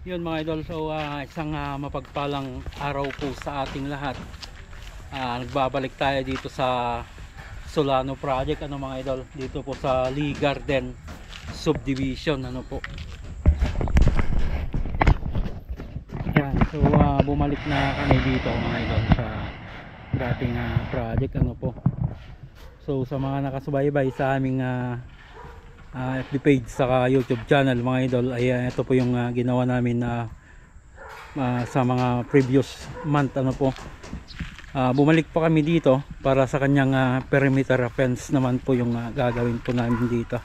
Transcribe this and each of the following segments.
Yun mga idol, so isang mapagpalang araw po sa ating lahat. Nagbabalik tayo dito sa Solano Project, ano mga idol, dito po sa Lee Garden Subdivision, ano po. Yan, so bumalik na kami dito mga idol sa dating project, ano po. So sa mga nakasubaybay sa aming FB page saka YouTube channel mga idol, ay ito po yung ginawa namin sa mga previous month, ano po. Bumalik po kami dito para sa kanyang perimeter fence naman po yung gagawin po namin dito.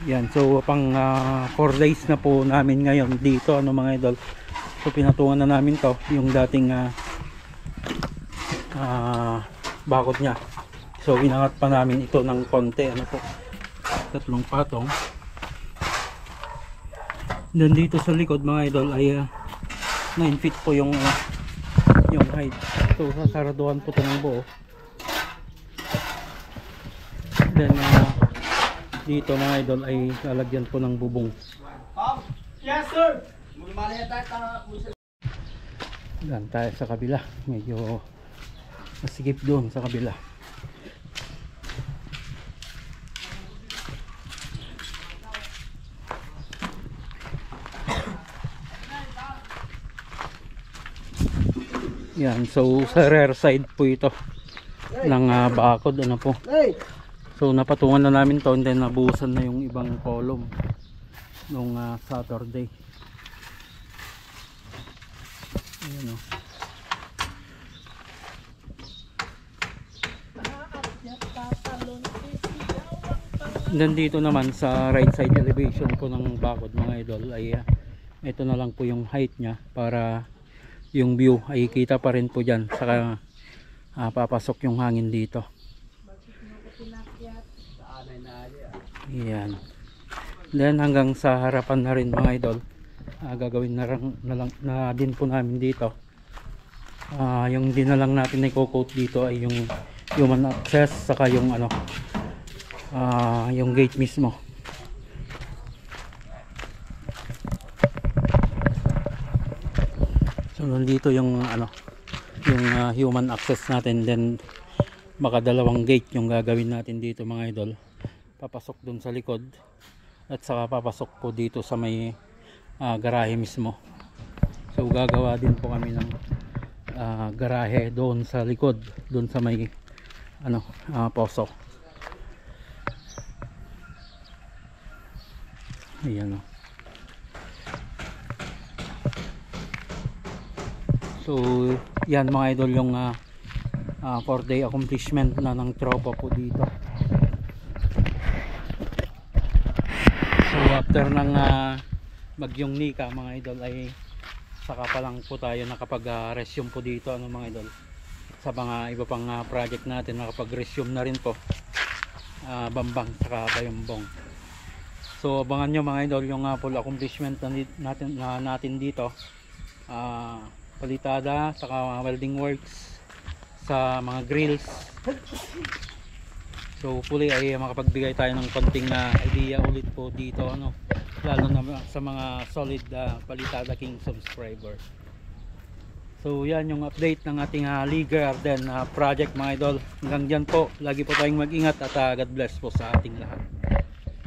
Yan, so pang 4 days na po namin ngayon dito, ano mga idol. So pinatungan na namin to, yung dating bakod nya. So inangat pa namin ito ng konti, ano po, 3 patong. Then dito sa likod mga idol ay 9 feet po yung height. So sasaraduhan po ito ng buo. Then dito mga idol ay lalagyan po ng bubong. Yes sir. Yan tayo sa kabila, medyo masigip doon sa kabila. Yan, so sa rear side po ito ng bakod, ano po. So napatungan na namin to, and then nabuhusan na yung ibang column nung Saturday. Ayan o. Then dito naman sa right side elevation po ng bakod mga idol ay ito na lang po yung height nya para yung view ay kita pa rin po dyan, saka papasok yung hangin dito. Yan. Then hanggang sa harapan na rin mga idol, gagawin na din po namin dito. Yung din na lang natin na i-coat dito ay yung human access, saka yung yung gate mismo. So nandito yung yung human access natin, then makadalawang gate yung gagawin natin dito mga idol. Papasok dun sa likod at saka papasok po dito sa may garahe mismo. So gagawa din po kami ng garahe doon sa likod, doon sa may poso. Ayan o. So yan mga idol yung 4-day accomplishment na ng tropa po dito. So after ng bagyong Nika mga idol ay saka pa lang po tayo nakapag-resume po dito, ano mga idol. Sa mga iba pang project natin nakapag-resume na rin po, Bambang saka Bayambong. So abangan nyo mga idol yung full accomplishment natin dito. Palitada, saka welding works sa mga grills. So hopefully ay makapagbigay tayo ng konting idea ulit po dito, lalo na sa mga solid Palitada King subscriber. So yan yung update ng ating Lee Garden project mga idol. Hanggang dyan po, lagi po tayong mag-ingat at God bless po sa ating lahat.